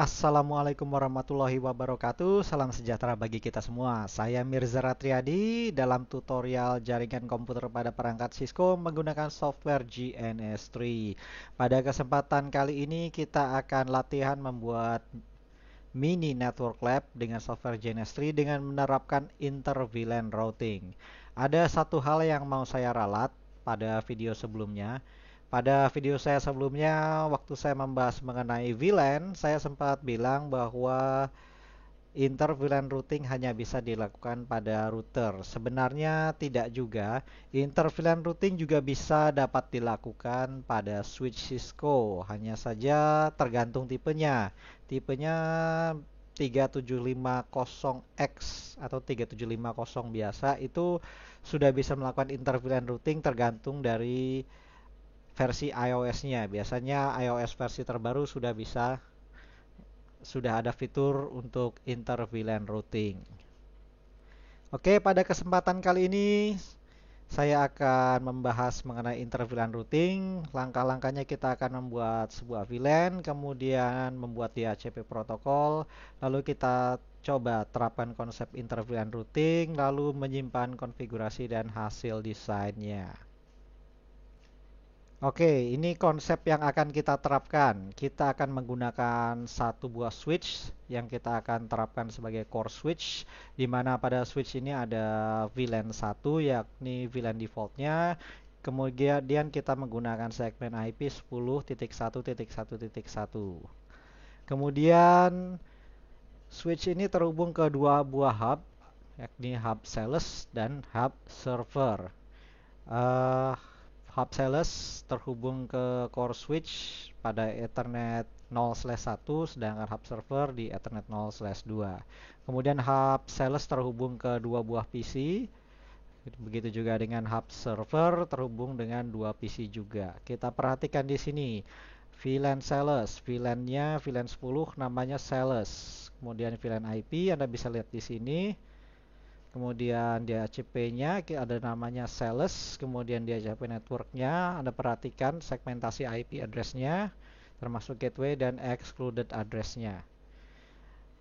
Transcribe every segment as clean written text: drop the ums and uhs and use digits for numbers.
Assalamualaikum warahmatullahi wabarakatuh. Salam sejahtera bagi kita semua. Saya Mirza Ratriadi dalam tutorial jaringan komputer pada perangkat Cisco menggunakan software GNS3. Pada kesempatan kali ini kita akan latihan membuat mini network lab dengan software GNS3 dengan menerapkan inter-VLAN routing. Ada satu hal yang mau saya ralat pada video sebelumnya. Pada video saya sebelumnya, waktu saya membahas mengenai VLAN, saya sempat bilang bahwa inter-VLAN routing hanya bisa dilakukan pada router. Sebenarnya tidak juga. Inter-VLAN routing juga bisa dapat dilakukan pada switch Cisco. Hanya saja tergantung tipenya. Tipenya 3750X atau 3750 biasa itu sudah bisa melakukan inter-VLAN routing tergantung dari versi iOS-nya. Biasanya iOS versi terbaru sudah ada fitur untuk inter-VLAN routing. Oke, pada kesempatan kali ini saya akan membahas mengenai inter-VLAN routing. Langkah-langkahnya kita akan membuat sebuah VLAN, kemudian membuat DHCP protokol, lalu kita coba terapkan konsep inter-VLAN routing, lalu menyimpan konfigurasi dan hasil desainnya. Oke, ini konsep yang akan kita terapkan. Kita akan menggunakan satu buah switch yang kita akan terapkan sebagai core switch, di mana pada switch ini ada VLAN 1, yakni VLAN defaultnya. Kemudian kita menggunakan segmen IP 10.1.1.1. Kemudian switch ini terhubung ke dua buah hub, yakni hub sales dan hub server. Eh, Hub sales terhubung ke core switch pada Ethernet 0/1, sedangkan hub server di Ethernet 0/2. Kemudian hub sales terhubung ke dua buah PC, begitu juga dengan hub server terhubung dengan dua PC juga. Kita perhatikan di sini VLAN sales, VLAN-nya VLAN 10 namanya sales. Kemudian VLAN IP Anda bisa lihat di sini. Kemudian DHCP-nya ada namanya sales, kemudian DHCP network-nya, Anda perhatikan segmentasi IP address-nya, termasuk gateway dan excluded address-nya.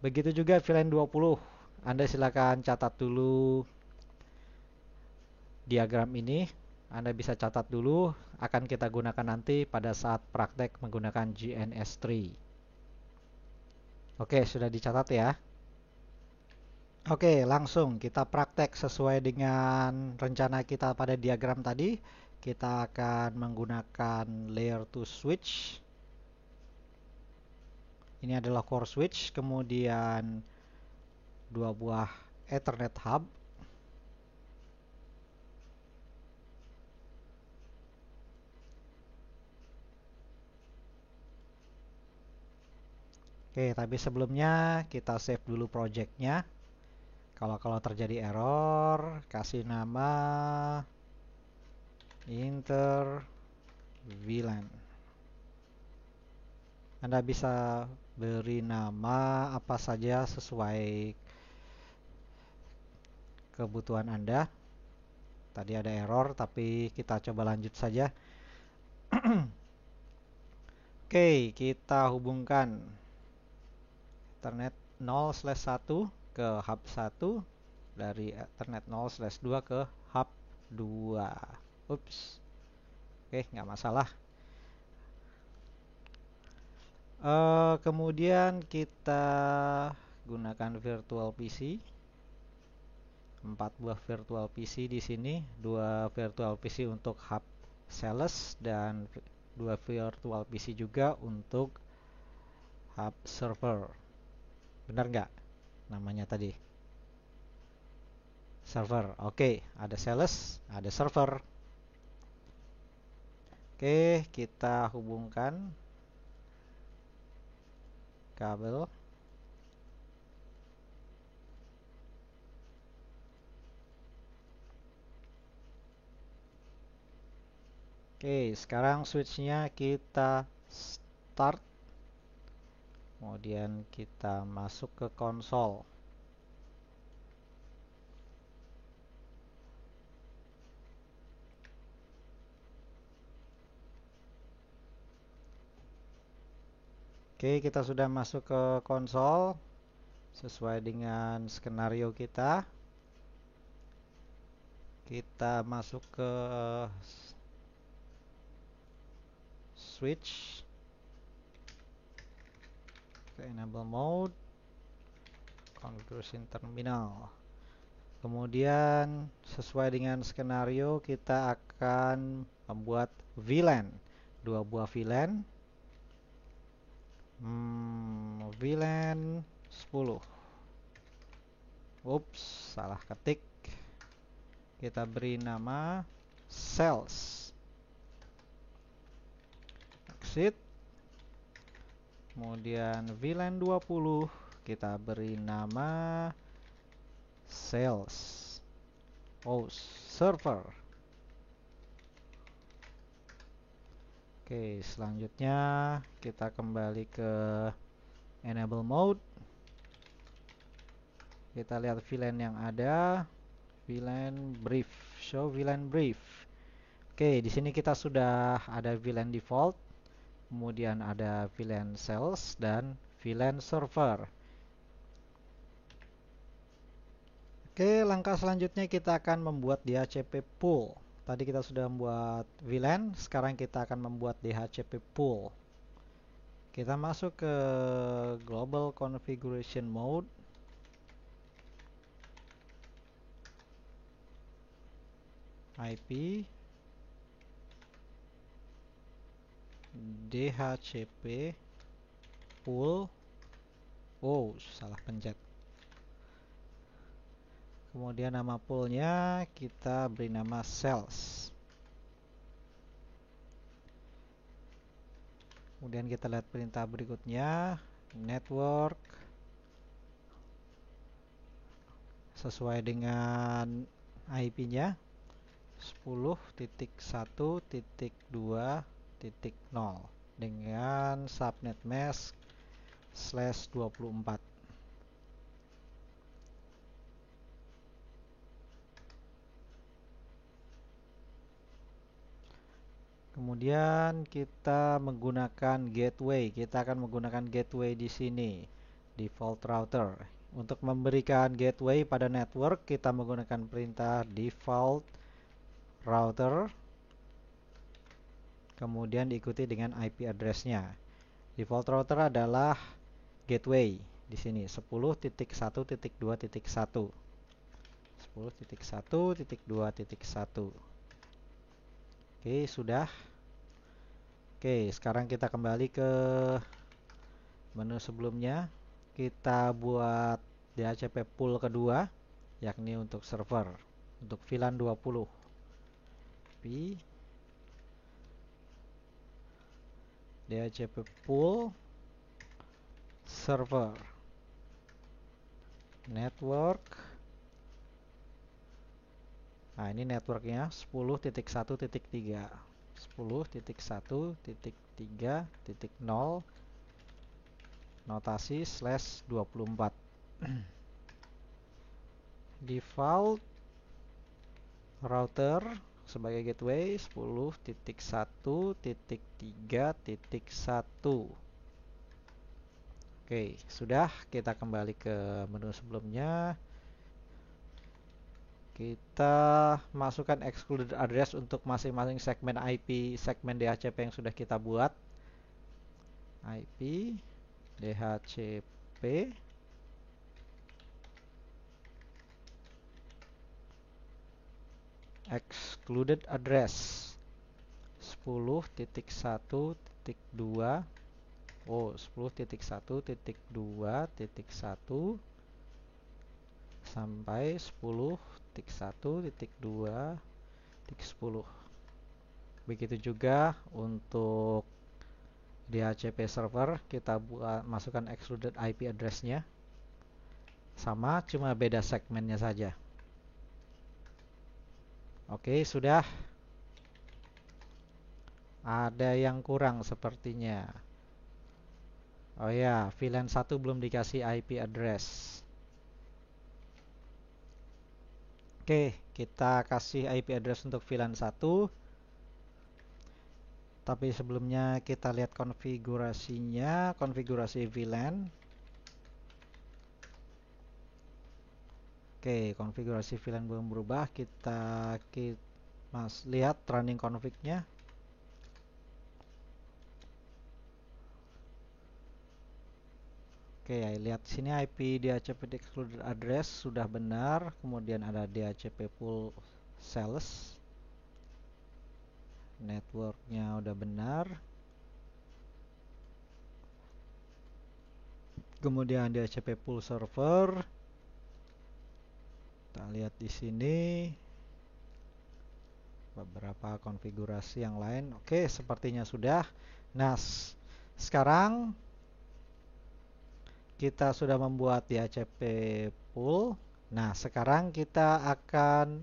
Begitu juga VLAN 20. Anda silakan catat dulu diagram ini. Anda bisa catat dulu, akan kita gunakan nanti pada saat praktek menggunakan GNS3. Oke, sudah dicatat ya. Oke, langsung kita praktek sesuai dengan rencana kita pada diagram tadi. Kita akan menggunakan layer 2 switch. Ini adalah core switch, kemudian dua buah Ethernet hub. Oke, tapi sebelumnya kita save dulu projectnya. Kalau terjadi error, kasih nama inter VLAN. Anda bisa beri nama apa saja sesuai kebutuhan Anda. Tadi ada error, tapi kita coba lanjut saja. Oke, kita hubungkan Ethernet 0/1 ke hub 1, dari Ethernet 0/2 ke hub 2. Ups. Oke, nggak masalah. Kemudian kita gunakan virtual PC. 4 buah virtual PC di sini, 2 virtual PC untuk hub sales dan 2 virtual PC juga untuk hub server. Benar nggak namanya tadi? Server. Oke, ada sales, ada server. Oke, kita hubungkan kabel. Oke, sekarang switchnya kita start. Kemudian kita masuk ke konsol. Oke, kita sudah masuk ke konsol sesuai dengan skenario kita. Kita masuk ke switch, ke enable mode, configuration terminal. Kemudian sesuai dengan skenario kita akan membuat VLAN, dua buah VLAN, VLAN 10. Ups, salah ketik. Kita beri nama cells. Exit. Kemudian VLAN 20 kita beri nama sales. Server. Oke, selanjutnya kita kembali ke enable mode. Kita lihat VLAN yang ada, VLAN brief, show VLAN brief. Oke, di sini kita sudah ada VLAN default, kemudian ada VLAN sales dan VLAN server. Oke, langkah selanjutnya kita akan membuat DHCP pool. Tadi kita sudah membuat VLAN, sekarang kita akan membuat DHCP pool. Kita masuk ke Global Configuration Mode. IP DHCP pool. Oh, salah pencet. Kemudian nama poolnya kita beri nama sales. Kemudian kita lihat perintah berikutnya, network sesuai dengan IP-nya 10.1.2.0 dengan subnet mask /24. Kemudian kita menggunakan gateway. Kita akan menggunakan gateway di sini, default router. Untuk memberikan gateway pada network, kita menggunakan perintah default router. Kemudian diikuti dengan IP address-nya. Default router adalah gateway di sini 10.1.2.1. 10.1.2.1. Oke, sudah. Oke, sekarang kita kembali ke menu sebelumnya. Kita buat DHCP pool kedua, yakni untuk server, untuk VLAN 20. DHCP pool server network. Nah, ini networknya 10.1.3. 10.1.3.0 notasi /24. Default router sebagai gateway 10.1.3.1. Oke, sudah. Kita kembali ke menu sebelumnya. Kita masukkan excluded address untuk masing-masing segmen IP, segmen DHCP yang sudah kita buat. IP DHCP excluded address 10.1.2 10.1.2.1 sampai 10.1.2.10. Begitu juga untuk DHCP server, kita masukkan excluded IP address-nya. Sama, cuma beda segmennya saja. Oke, sudah. Ada yang kurang sepertinya. Oh ya, VLAN 1 belum dikasih IP address. Oke, kita kasih IP address untuk VLAN 1. Tapi sebelumnya kita lihat konfigurasinya, konfigurasi VLAN. Oke, konfigurasi VLAN belum berubah. Kita lihat running config-nya. Oke, lihat sini IP DHCP excluded address sudah benar. Kemudian ada DHCP full sales. Networknya udah benar. Kemudian DHCP full server. Kita lihat di sini beberapa konfigurasi yang lain. Oke, sepertinya sudah. Nah, sekarang kita sudah membuat DHCP pool. Nah, sekarang kita akan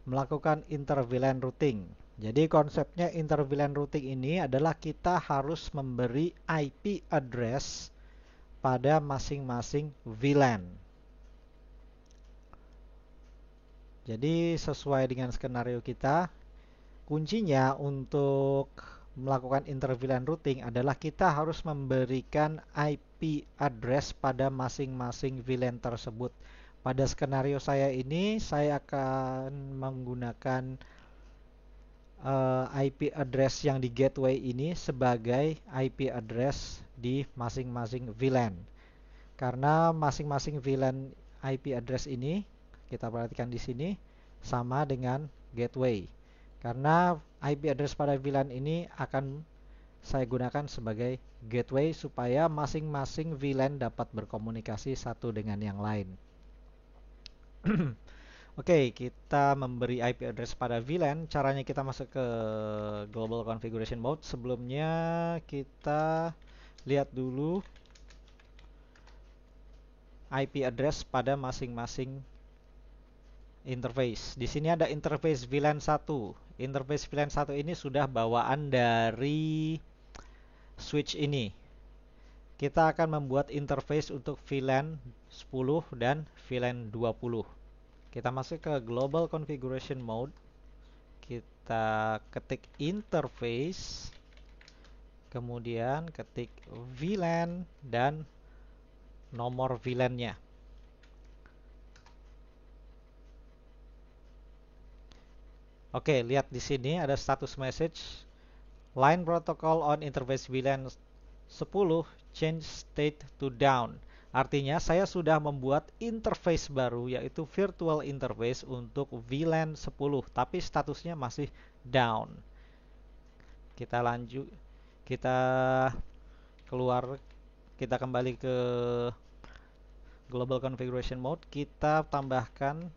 melakukan inter-VLAN routing. Jadi konsepnya inter-VLAN routing ini adalah kita harus memberi IP address pada masing-masing VLAN. Jadi sesuai dengan skenario kita, kuncinya untuk melakukan inter-VLAN routing adalah kita harus memberikan IP address pada masing-masing VLAN tersebut. Pada skenario saya ini, saya akan menggunakan IP address yang di gateway ini sebagai IP address di masing-masing VLAN. Karena masing-masing VLAN IP address ini, kita perhatikan di sini, sama dengan gateway. Karena IP address pada VLAN ini akan saya gunakan sebagai gateway supaya masing-masing VLAN dapat berkomunikasi satu dengan yang lain. Oke, kita memberi IP address pada VLAN. Caranya kita masuk ke Global Configuration Mode. Sebelumnya kita lihat dulu IP address pada masing-masing interface. Di sini ada interface VLAN 1. Interface VLAN 1 ini sudah bawaan dari switch ini. Kita akan membuat interface untuk VLAN 10 dan VLAN 20. Kita masuk ke Global Configuration Mode. Kita ketik interface. Kemudian ketik VLAN dan nomor VLAN-nya. Oke, lihat di sini ada status message. Line protocol on interface VLAN 10 change state to down. Artinya saya sudah membuat interface baru yaitu virtual interface untuk VLAN 10 tapi statusnya masih down. Kita lanjut, kita keluar, kita kembali ke Global Configuration Mode, kita tambahkan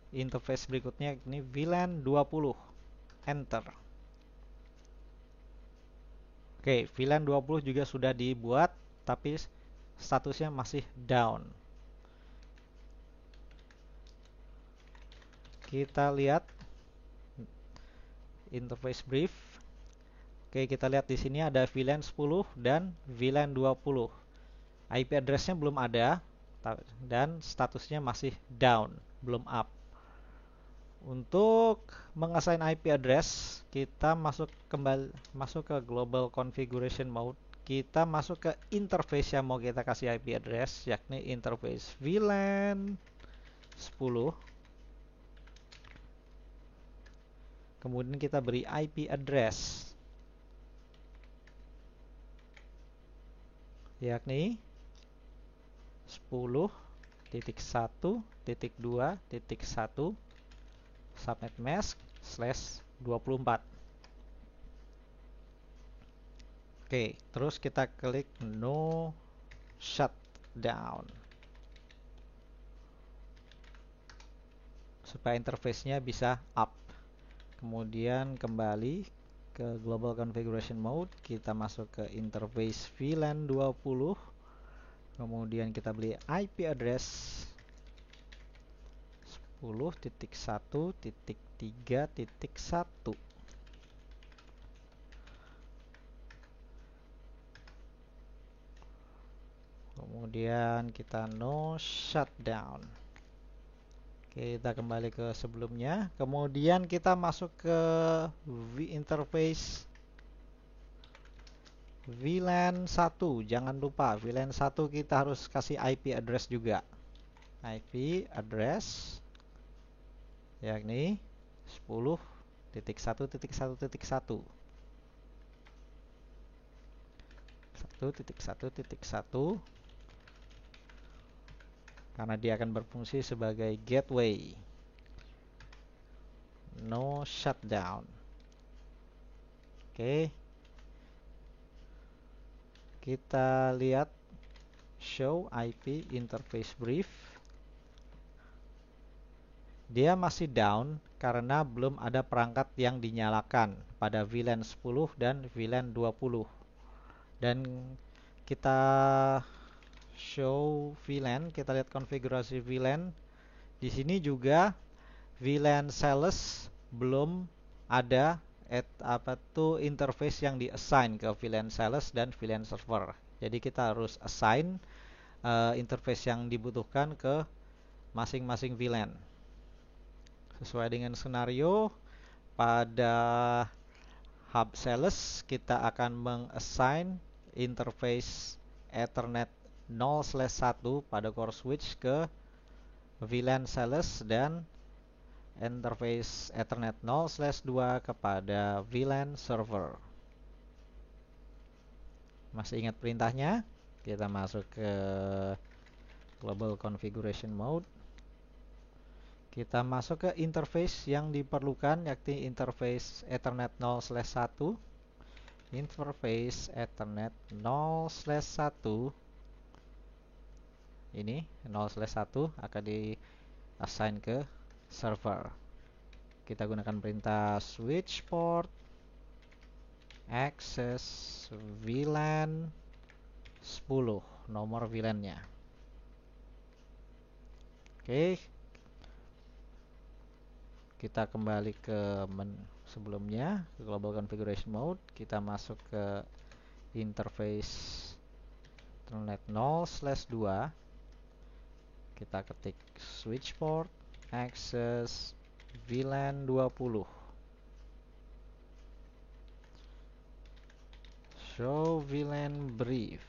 interface berikutnya ini VLAN 20. Enter. Oke, VLAN 20 juga sudah dibuat tapi statusnya masih down. Kita lihat interface brief. Oke, kita lihat di sini ada VLAN 10 dan VLAN 20. IP address-nya belum ada dan statusnya masih down, belum up. Untuk mengassign IP address, kita masuk ke Global Configuration Mode. Kita masuk ke interface yang mau kita kasih IP address, yakni interface VLAN 10. Kemudian kita beri IP address, yakni 10.1.2.1 subnet mask /24. Oke, terus kita klik no shutdown supaya interface-nya bisa up. Kemudian kembali ke Global Configuration Mode, kita masuk ke interface VLAN 20. Kemudian kita beli IP address 10.1.3.1. Kemudian kita no shutdown. Kita kembali ke sebelumnya. Kemudian kita masuk ke interface VLAN 1. Jangan lupa VLAN 1 kita harus kasih IP address juga. IP address yakni 10.1.1.1 1.1.1 karena dia akan berfungsi sebagai gateway. No shutdown. Oke. Kita lihat show IP interface brief. Dia masih down karena belum ada perangkat yang dinyalakan pada VLAN 10 dan VLAN 20. Dan kita show VLAN, kita lihat konfigurasi VLAN. Di sini juga VLAN sales belum ada interface yang di-assign ke VLAN sales dan VLAN server. Jadi kita harus assign interface yang dibutuhkan ke masing-masing VLAN. Sesuai dengan skenario, pada hub sales kita akan meng-assign interface Ethernet 0/1 pada core switch ke VLAN sales dan interface Ethernet 0/2 kepada VLAN server. Masih ingat perintahnya? Kita masuk ke Global Configuration Mode. Kita masuk ke interface yang diperlukan, yakni interface Ethernet 0/1. Interface Ethernet 0/1 ini 0/1 akan di-assign ke server. Kita gunakan perintah switch port access VLAN 10, nomor VLAN-nya. Oke. Kita kembali ke sebelumnya, ke Global Configuration Mode. Kita masuk ke interface Ethernet 0/2. Kita ketik switch port access VLAN 20. Show VLAN brief.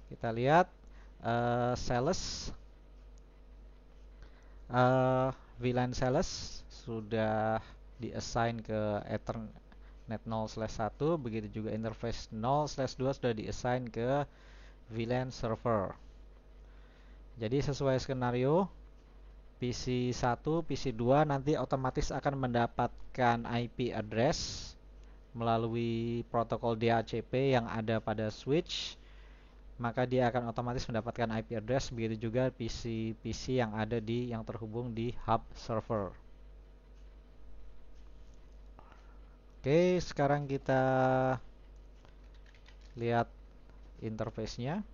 Kita lihat sales VLAN sales sudah di-assign ke Ethernet 0/1, begitu juga interface 0/2 sudah di-assign ke VLAN server. Jadi sesuai skenario, PC 1, PC 2 nanti otomatis akan mendapatkan IP address melalui protokol DHCP yang ada pada switch. Maka dia akan otomatis mendapatkan IP address, begitu juga PC yang ada yang terhubung di hub server. Oke, sekarang kita lihat interface-nya.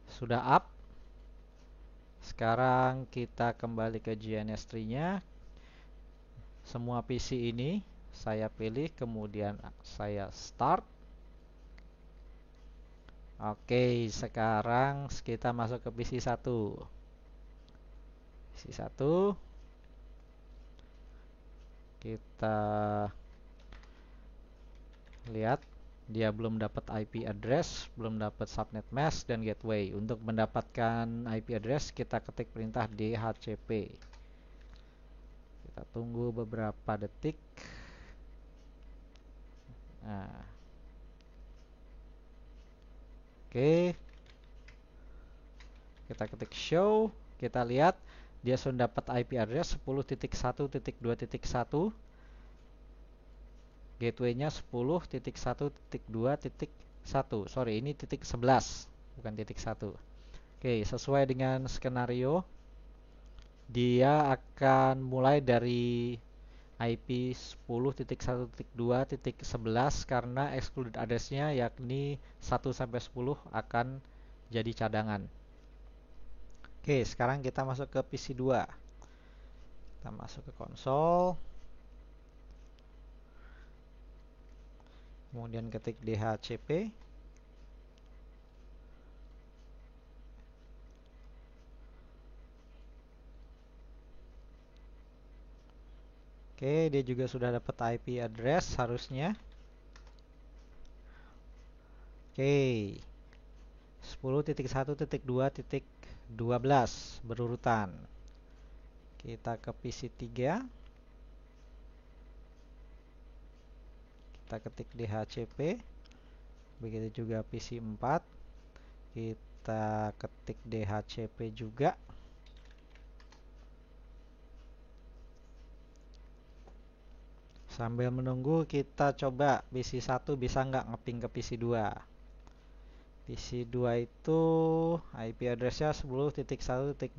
Sudah up. Sekarang kita kembali ke GNS tree-nya. Semua PC ini saya pilih, kemudian saya start. Oke, sekarang kita masuk ke PC 1. PC 1. Kita lihat dia belum dapat IP address, belum dapat subnet mask dan gateway. Untuk mendapatkan IP address kita ketik perintah DHCP. Kita tunggu beberapa detik. Nah. Oke. Kita ketik show, kita lihat dia sudah dapat IP address 10.1.2.1. Gateway-nya 10.1.2.1. Sorry, ini titik 11, bukan titik 1. Oke, sesuai dengan skenario, dia akan mulai dari IP 10.1.2.11 karena excluded address-nya yakni 1 sampai 10 akan jadi cadangan. Oke, sekarang kita masuk ke PC 2. Kita masuk ke konsol. Kemudian ketik DHCP. Oke, dia juga sudah dapat IP address harusnya. Oke. 10.1.2.12 berurutan. Kita ke PC 3. Kita ketik DHCP. Begitu juga PC 4. Kita ketik DHCP juga. Sambil menunggu kita coba PC 1 bisa nggak ngeping ke PC 2. PC 2 itu IP addressnya 10.1.2.12.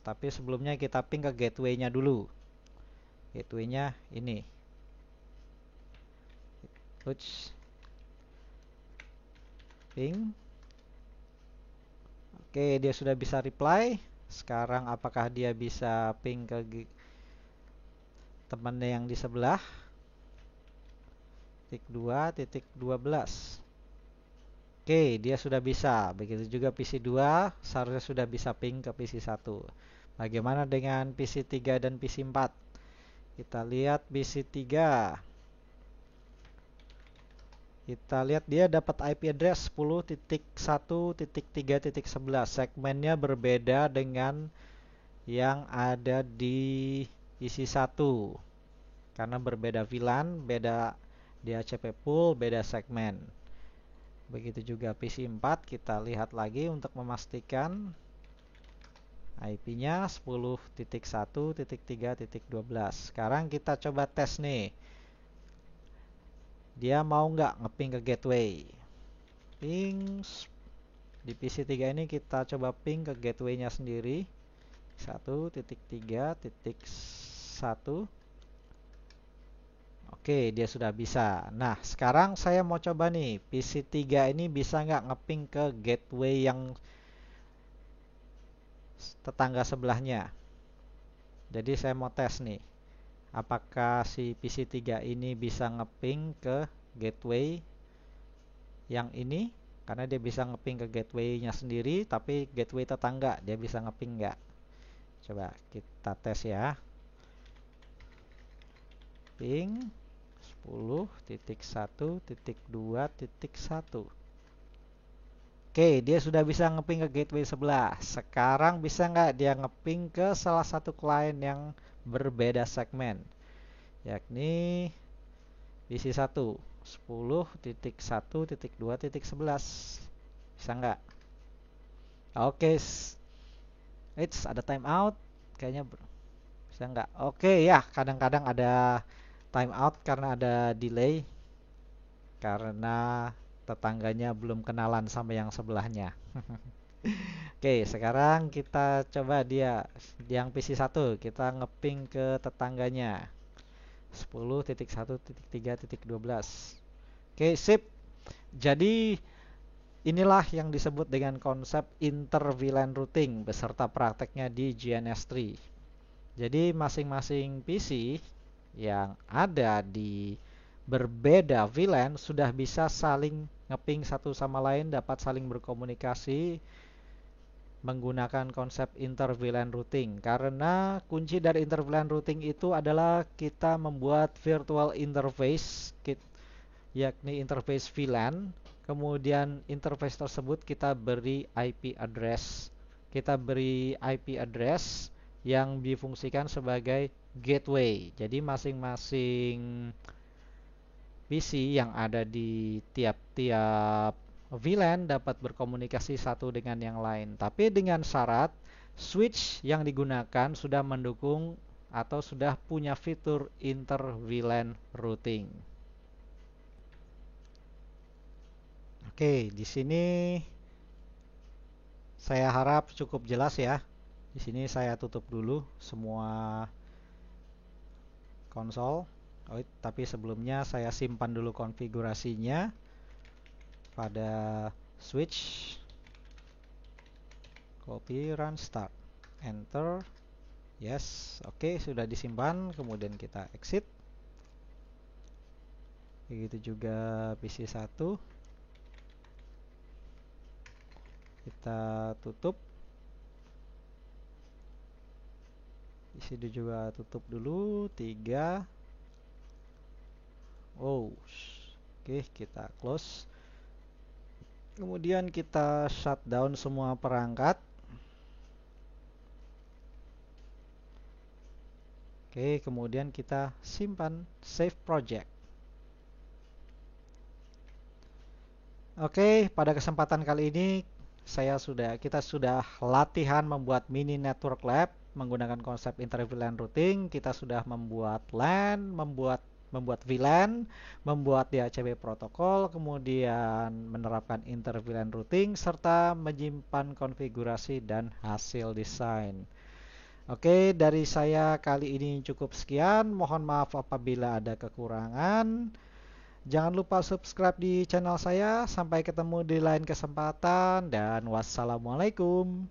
Tapi sebelumnya kita ping ke gateway-nya dulu. Gateway-nya ini. Push. Ping. Oke, dia sudah bisa reply. Sekarang apakah dia bisa ping ke temannya yang di sebelah? Titik 2.12. Oke, dia sudah bisa. Begitu juga PC 2 seharusnya sudah bisa ping ke PC 1. Bagaimana dengan PC 3 dan PC 4? Kita lihat PC 3. Kita lihat dia dapat IP address 10.1.3.11. Segmennya berbeda dengan yang ada di PC 1. Karena berbeda VLAN, beda DHCP pool, beda segmen. Begitu juga PC 4, kita lihat lagi untuk memastikan IP-nya 10.1.3.12. Sekarang kita coba tes nih. Dia mau nggak ngeping ke gateway? Ping di PC 3 ini kita coba ping ke gateway-nya sendiri. 1.3.1. Oke, dia sudah bisa. Nah, sekarang saya mau coba nih, PC 3 ini bisa nggak ngeping ke gateway yang tetangga sebelahnya. Jadi saya mau tes nih, apakah si PC 3 ini bisa ngeping ke gateway yang ini. Karena dia bisa ngeping ke gateway-nya sendiri, tapi gateway tetangga dia bisa ngeping nggak. Coba kita tes ya. Ping 10.1.2.1. Oke, dia sudah bisa ngeping ke gateway sebelah. Sekarang bisa nggak dia ngeping ke salah satu klien yang berbeda segmen, yakni PC 1 10.1.2.11. Bisa nggak? Oke, it's ada timeout. Kayaknya bisa nggak? Oke ya, kadang-kadang ada timeout karena ada delay. Karena tetangganya belum kenalan sama yang sebelahnya. Oke, sekarang kita coba dia yang PC 1, kita ngeping ke tetangganya 10.1.3.12. Oke, sip. Jadi inilah yang disebut dengan konsep inter-VLAN routing beserta prakteknya di GNS3. Jadi masing-masing PC yang ada di berbeda VLAN sudah bisa saling ngeping satu sama lain, dapat saling berkomunikasi menggunakan konsep inter-VLAN routing. Karena kunci dari inter-VLAN routing itu adalah kita membuat virtual interface, yakni interface VLAN. Kemudian interface tersebut kita beri IP address. Kita beri IP address yang difungsikan sebagai gateway. Jadi masing-masing PC yang ada di tiap-tiap VLAN dapat berkomunikasi satu dengan yang lain. Tapi dengan syarat switch yang digunakan sudah mendukung atau sudah punya fitur inter VLAN routing. Oke, di sini saya harap cukup jelas ya. Di sini saya tutup dulu semua konsol. Oh, tapi sebelumnya saya simpan dulu konfigurasinya pada switch. Copy, run, start, enter. Yes, oke, sudah disimpan. Kemudian kita exit. Begitu juga PC 1. Kita tutup. Di sini juga tutup dulu 3. Oh, oke, kita close. Kemudian kita shutdown semua perangkat. Oke, kemudian kita simpan save project. Oke, pada kesempatan kali ini kita sudah latihan membuat mini network lab menggunakan konsep inter-VLAN routing. Kita sudah membuat LAN, membuat VLAN, membuat DHCP protokol, kemudian menerapkan inter-VLAN routing serta menyimpan konfigurasi dan hasil desain. Oke, dari saya kali ini cukup sekian. Mohon maaf apabila ada kekurangan. Jangan lupa subscribe di channel saya. Sampai ketemu di lain kesempatan dan wassalamualaikum.